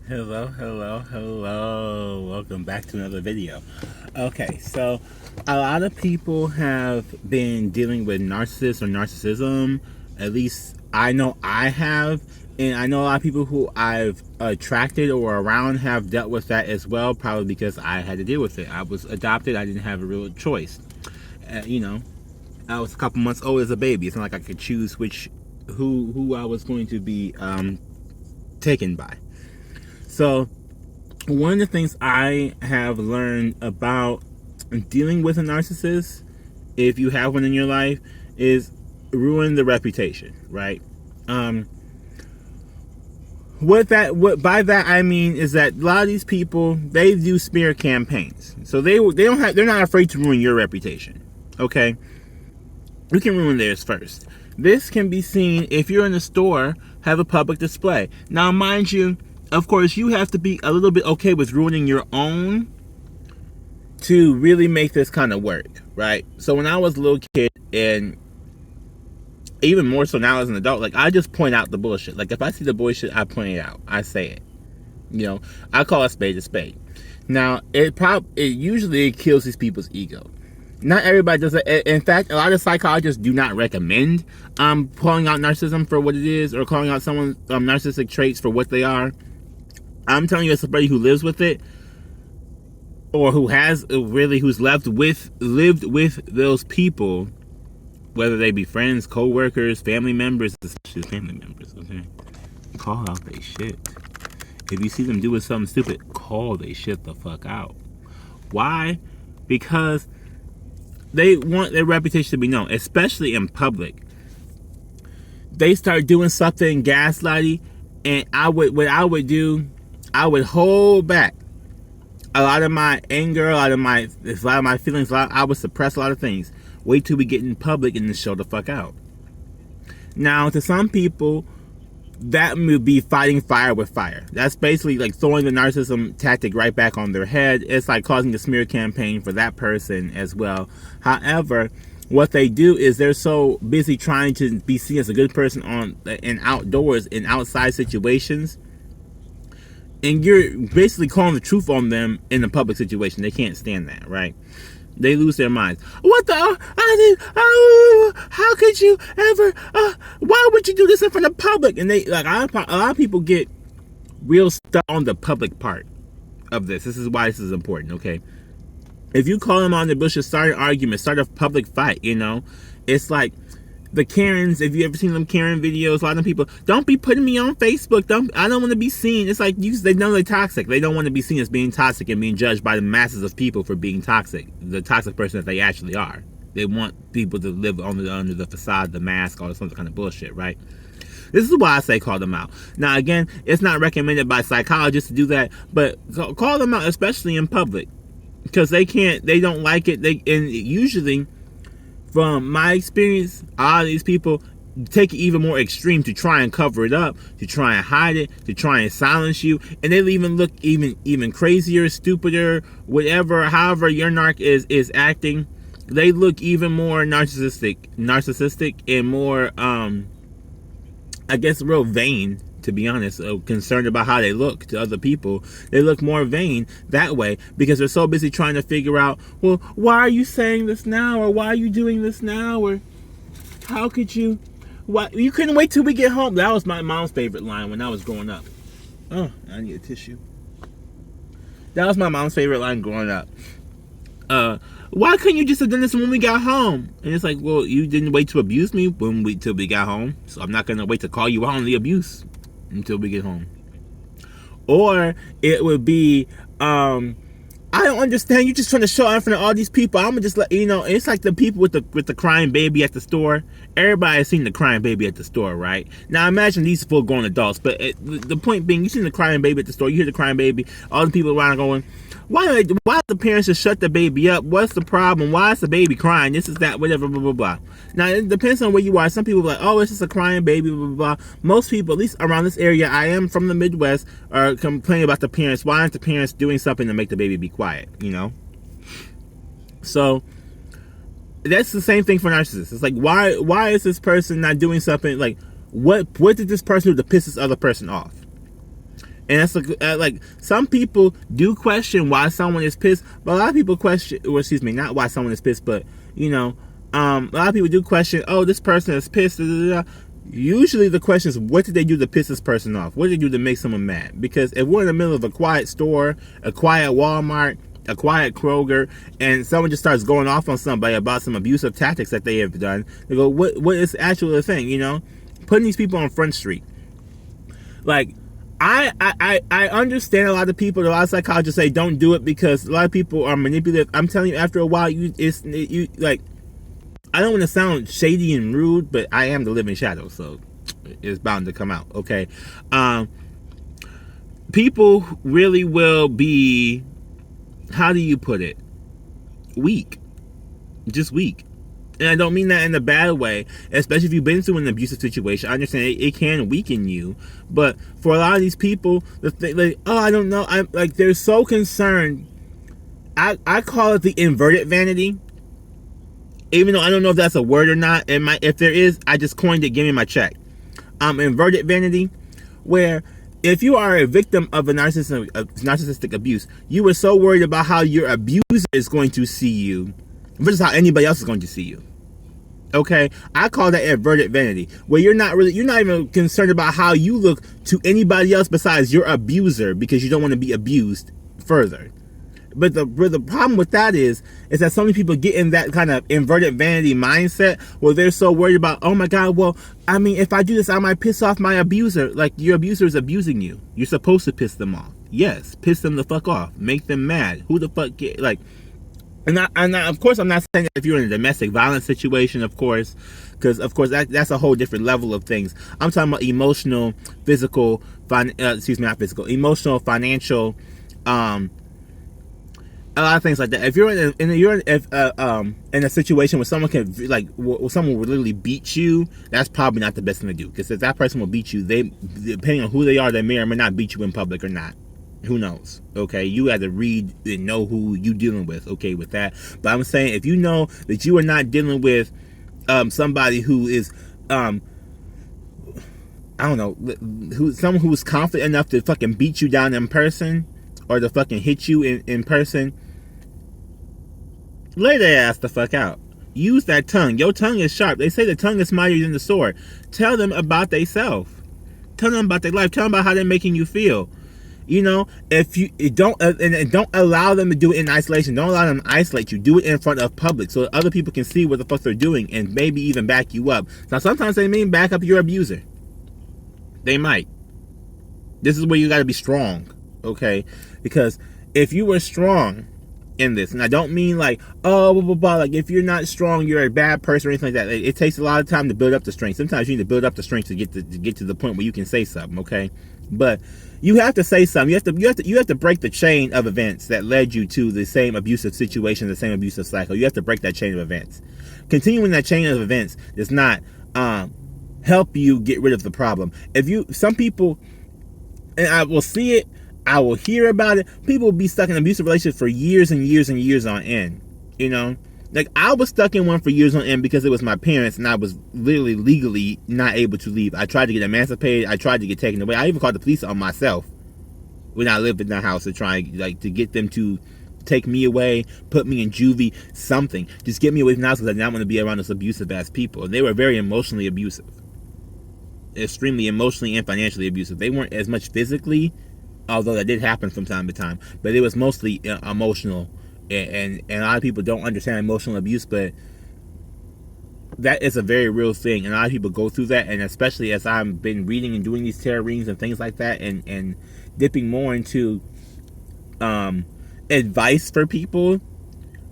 Hello. Welcome back to another video. Okay, so a lot of people have been dealing with narcissists or narcissism. At least I know I have. And I know a lot of people who I've attracted or around have dealt with that as well, probably because I had to deal with it. I was adopted. I didn't have a real choice. I was a couple months old as a baby. It's not like I could choose who I was going to be taken by. So one of the things I have learned about dealing with a narcissist, if you have one in your life, is ruin the reputation, right? What by that I mean is that a lot of these people, they do smear campaigns, so they're not afraid to ruin your reputation. Okay, you can ruin theirs first. This can be seen if you're in a store, have a public display. Now, mind you, of course, you have to be a little bit okay with ruining your own to really make this kind of work, right? So when I was a little kid, and even more so now as an adult, like, I just point out the bullshit. Like, if I see the bullshit, I point it out. I say it. I call a spade a spade. Now, it usually kills these people's ego. Not everybody does it. In fact, a lot of psychologists do not recommend calling out narcissism for what it is, or calling out someone's narcissistic traits for what they are. I'm telling you, as somebody who lives with it, or who's lived with those people, whether they be friends, co-workers, family members, especially family members, okay? Call out they shit. If you see them doing something stupid, call they shit the fuck out. Why? Because they want their reputation to be known, especially in public. They start doing something gaslighty, and what I would do, I would hold back a lot of my anger, a lot of my feelings. I would suppress a lot of things. Wait till we get in public and then show the fuck out. Now, to some people, that would be fighting fire with fire. That's basically like throwing the narcissism tactic right back on their head. It's like causing a smear campaign for that person as well. However, what they do is they're so busy trying to be seen as a good person in outdoors, in outside situations, and you're basically calling the truth on them in a public situation. They can't stand that, right? They lose their minds. What the? How could you ever? Why would you do this in front of public? And they like a lot of people get real stuck on the public part of this. This is why this is important. Okay, if you call them on the bushes, start an argument, start a public fight. It's like the Karens. If you ever seen them Karen videos, a lot of people, don't be putting me on Facebook. I don't want to be seen. It's like they know they're toxic. They don't want to be seen as being toxic and being judged by the masses of people for being toxic. The toxic person that they actually are. They want people to live under the facade, the mask, all this other kind of bullshit, right? This is why I say call them out. Now, again, it's not recommended by psychologists to do that, but call them out, especially in public, because they don't like it. And usually, from my experience, a lot of these people take it even more extreme to try and cover it up, to try and hide it, to try and silence you, and they'll even look even crazier, stupider, whatever. However your narc is acting, they look even more narcissistic and more, I guess, real vain. To be honest, concerned about how they look to other people. They look more vain that way because they're so busy trying to figure out, well, why are you saying this now? Or why are you doing this now? Or how could you? Why you couldn't wait till we get home? That was my mom's favorite line when I was growing up. Oh, I need a tissue. That was my mom's favorite line growing up. Why couldn't you just have done this when we got home? And it's like, well, you didn't wait to abuse me till we got home, so I'm not gonna wait to call you out on the abuse until we get home. Or it would be, I don't understand. You're just trying to show out in front of all these people. I'm gonna just let you know. It's like the people with the crying baby at the store. Everybody has seen the crying baby at the store, right? Now imagine these full-grown adults. But the point being, you seen the crying baby at the store. You hear the crying baby. All the people around going, why the parents just shut the baby up? What's the problem? Why is the baby crying? This is that, whatever, blah, blah, blah. Now, it depends on where you are. Some people are like, oh, it's just a crying baby, blah, blah, blah. Most people, at least around this area, I am from the Midwest, are complaining about the parents. Why aren't the parents doing something to make the baby be quiet, So, that's the same thing for narcissists. It's like, why is this person not doing something? Like, what did this person do to piss this other person off? And that's like some people do question why someone is pissed, but a lot of people question, or excuse me, not why someone is pissed, but you know, a lot of people do question, oh, this person is pissed. Da, da, da. Usually the question is, what did they do to piss this person off? What did they do to make someone mad? Because if we're in the middle of a quiet store, a quiet Walmart, a quiet Kroger, and someone just starts going off on somebody about some abusive tactics that they have done, they go, what is actually the thing, you know? Putting these people on Front Street. Like, I understand a lot of people, a lot of psychologists say don't do it because a lot of people are manipulative. I'm telling you, after a while, you like, I don't want to sound shady and rude, but I am the living shadow, so it's bound to come out, okay? People really will be, how do you put it? Weak. Just weak. And I don't mean that in a bad way, especially if you've been through an abusive situation. I understand it can weaken you, but for a lot of these people, like, oh, I don't know, I'm like, they're so concerned. I call it the inverted vanity, even though I don't know if that's a word or not. If there is, I just coined it. Give me my check. Inverted vanity, where if you are a victim of a narcissistic abuse, you were so worried about how your abuser is going to see you versus how anybody else is going to see you. Okay, I call that inverted vanity, where you're not even concerned about how you look to anybody else besides your abuser because you don't want to be abused further. But the problem with that is that so many people get in that kind of inverted vanity mindset where they're so worried about, oh my God, well, I mean, if I do this, I might piss off my abuser. Like, your abuser is abusing you. You're supposed to piss them off. Yes, piss them the fuck off. Make them mad. Who the fuck like... And of course, I'm not saying that if you're in a domestic violence situation, of course, because of course that's a whole different level of things. I'm talking about emotional, physical, emotional, financial, a lot of things like that. If you're in a situation where someone can someone will literally beat you, that's probably not the best thing to do. Because if that person will beat you, depending on who they are, they may or may not beat you in public or not. Who knows? Okay, you have to read and know who you dealing with. Okay, with that. But I'm saying, if you know that you are not dealing with somebody who is I don't know, someone who is confident enough to fucking beat you down in person or to fucking hit you in person, lay their ass the fuck out. Use that tongue. Your tongue is sharp. They say the tongue is mightier than the sword. Tell them about themselves. Tell them about their life. Tell them about how they're making you feel. You know, if you don't allow them to do it in isolation. Don't allow them to isolate you. Do it in front of public so that other people can see what the fuck they're doing and maybe even back you up. Now, sometimes they mean back up your abuser. They might. This is where you got to be strong, okay? Because if you were strong in this, and I don't mean like, oh, blah, blah, blah, like if you're not strong, you're a bad person or anything like that. It takes a lot of time to build up the strength. Sometimes you need to build up the strength to get to the point where you can say something, okay? But you have to say something. You have to break the chain of events that led you to the same abusive situation, the same abusive cycle. You have to break that chain of events. Continuing that chain of events does not help you get rid of the problem. Some people, and I will see it, I will hear about it. People will be stuck in abusive relationships for years and years and years on end. You know, like I was stuck in one for years on end because it was my parents, and I was literally legally not able to leave. I tried to get emancipated. I tried to get taken away. I even called the police on myself when I lived in that house to try to get them to take me away, put me in juvie, something. Just get me away from the house because I did not want to be around those abusive ass people. And they were very emotionally abusive. Extremely emotionally and financially abusive. They weren't as much physically, although that did happen from time to time, but it was mostly emotional. And a lot of people don't understand emotional abuse, but that is a very real thing, and a lot of people go through that. And especially as I've been reading and doing these tarot readings and things like that, and dipping more into advice for people,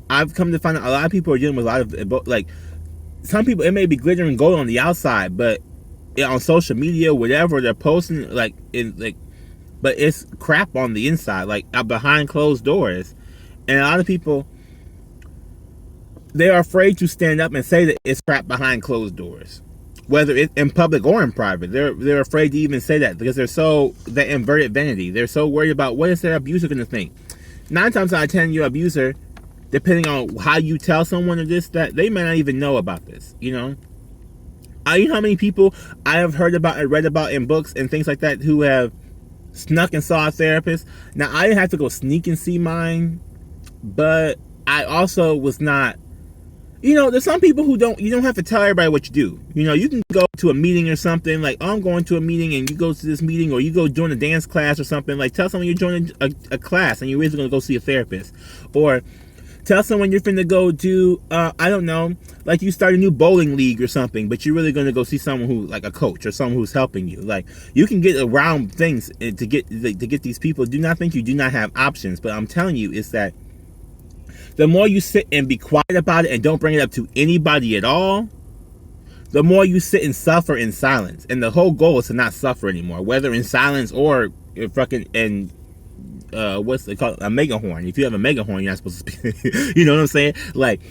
I've come to find out a lot of people are dealing with a lot of, like, some people, it may be glitter and gold on the outside, but on social media, whatever they're posting, but it's crap on the inside, like behind closed doors. And a lot of people, they're afraid to stand up and say that it's crap behind closed doors, whether it's in public or in private. They're afraid to even say that because that inverted vanity. They're so worried about what is their abuser going to think. 9 times out of 10, your abuser, depending on how you tell someone or this, that, they may not even know about this, you know? You know how many people I have heard about and read about in books and things like that who have snuck and saw a therapist. Now, I didn't have to go sneak and see mine, but I also was not, there's some people who you don't have to tell everybody what you do. You can go to a meeting or something, like, oh, I'm going to a meeting, and you go to this meeting, or you go join a dance class or something, like, tell someone you're joining a class and you're really going to go see a therapist. Or tell someone you're finna go do, I don't know, like you start a new bowling league or something, but you're really going to go see someone who, like a coach or someone who's helping you. Like, you can get around things to get these people. Do not think you do not have options, but I'm telling you, is that the more you sit and be quiet about it and don't bring it up to anybody at all, the more you sit and suffer in silence. And the whole goal is to not suffer anymore, whether in silence or fucking in what's it called, a mega horn. If you have a mega horn, you're not supposed to speak. You know what I'm saying? Like,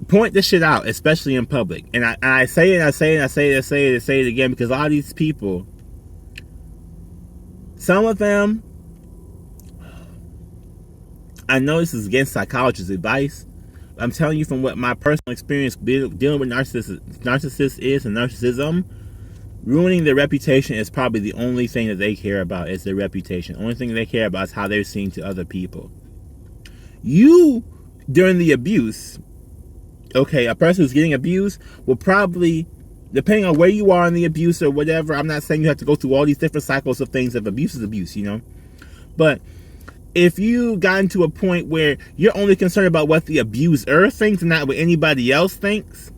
point this shit out, especially in public. And I say it again, because a lot of these people, some of them, I know this is against psychologists' advice. I'm telling you from what my personal experience dealing with narcissists is and narcissism, ruining their reputation is probably the only thing that they care about, is their reputation. The only thing they care about is how they're seen to other people. You, during the abuse, okay, a person who's getting abused will probably, depending on where you are in the abuse or whatever, I'm not saying you have to go through all these different cycles of things, of abuse is abuse, but if you got into a point where you're only concerned about what the abuser thinks and not what anybody else thinks,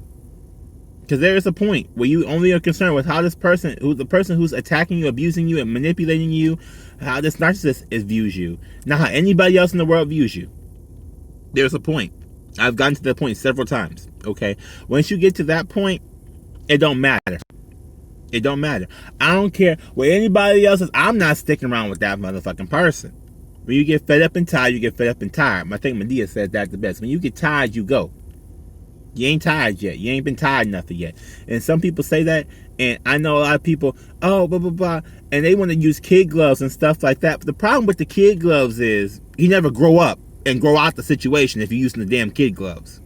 because there is a point where you only are concerned with how the person who's attacking you, abusing you, and manipulating you, how this narcissist views you, not how anybody else in the world views you. There's a point. I've gotten to that point several times, okay? Once you get to that point, it don't matter. It don't matter. I don't care what anybody else is. I'm not sticking around with that motherfucking person. When you get fed up and tired, you get fed up and tired. I think Medea says that the best. When you get tired, you go. You ain't tired yet. You ain't been tired enough yet. And some people say that, and I know a lot of people, oh, blah, blah, blah, and they want to use kid gloves and stuff like that. But the problem with the kid gloves is you never grow up and grow out the situation if you're using the damn kid gloves.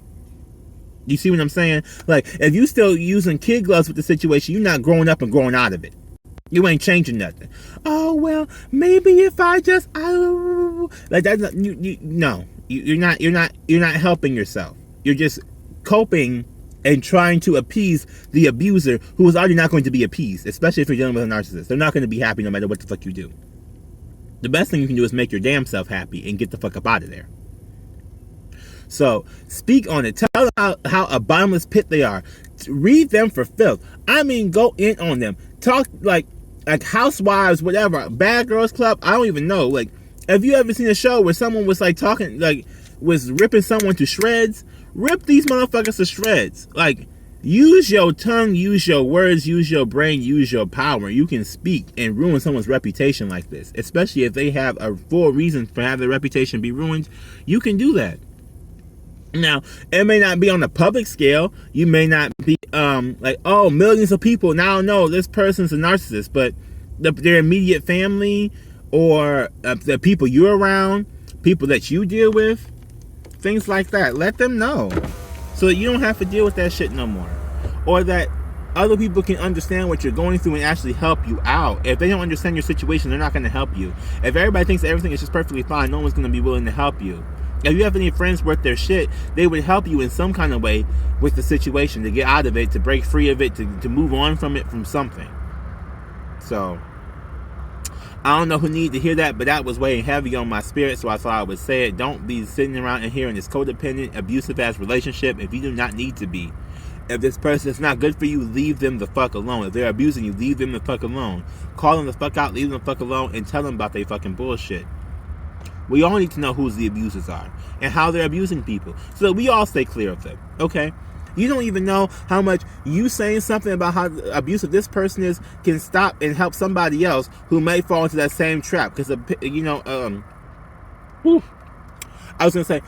You see what I'm saying? Like, if you still using kid gloves with the situation, you're not growing up and growing out of it. You ain't changing nothing. Oh, well, maybe if I just, like, that's not, you're not helping yourself. You're just coping and trying to appease the abuser, who is already not going to be appeased, especially if you're dealing with a narcissist. They're not going to be happy no matter what the fuck you do. The best thing you can do is make your damn self happy and get the fuck up out of there. So, speak on it. Tell them how a bottomless pit they are. Read them for filth. I mean, go in on them. Talk like Housewives, whatever. Bad Girls Club, I don't even know. Like, have you ever seen a show where someone was like talking, like, was ripping someone to shreds? Rip these motherfuckers to shreds. Like, use your tongue, use your words, use your brain, use your power. You can speak and ruin someone's reputation like this, especially if they have a full reason for having their reputation be ruined. You can do that. Now, it may not be on a public scale. You may not be like, oh, millions of people now know this person's a narcissist, but their immediate family or the people you're around, people that you deal with, things like that, let them know so that you don't have to deal with that shit no more, or that other people can understand what you're going through and actually help you out. If they don't understand your situation, they're not going to help you. If everybody thinks everything is just perfectly fine, no one's going to be willing to help you. If you have any friends worth their shit, they would help you in some kind of way with the situation, to get out of it, to break free of it, to move on from it, from something. So, I don't know who needed to hear that, but that was weighing heavy on my spirit, so I thought I would say it. Don't be sitting around and hearing this codependent, abusive-ass relationship if you do not need to be. If this person is not good for you, leave them the fuck alone. If they're abusing you, leave them the fuck alone. Call them the fuck out, leave them the fuck alone, and tell them about their fucking bullshit. We all need to know who the abusers are and how they're abusing people, so that we all stay clear of them, okay? You don't even know how much you saying something about how abusive this person is can stop and help somebody else who may fall into that same trap. Because, I was going to say,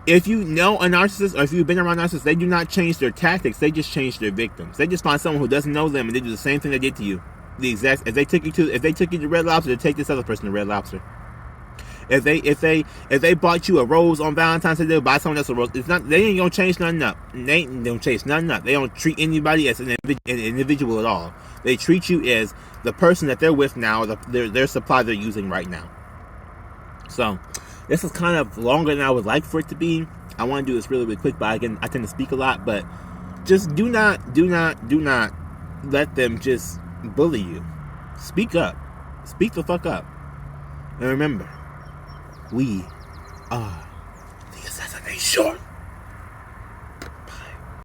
if you know a narcissist, or if you've been around narcissists, they do not change their tactics. They just change their victims. They just find someone who doesn't know them and they do the same thing they did to you. If they took you to Red Lobster, they take this other person to Red Lobster. If they bought you a rose on Valentine's Day, they'll buy someone else a rose. It's not. They ain't gonna change nothing up. They ain't gonna change nothing up. They don't treat anybody as an individual at all. They treat you as the person that they're with now, their supply they're using right now. So this is kind of longer than I would like for it to be. I want to do this really, really quick, but again, I tend to speak a lot. But just do not let them just bully you. Speak up. Speak the fuck up. And remember, we are the assassination.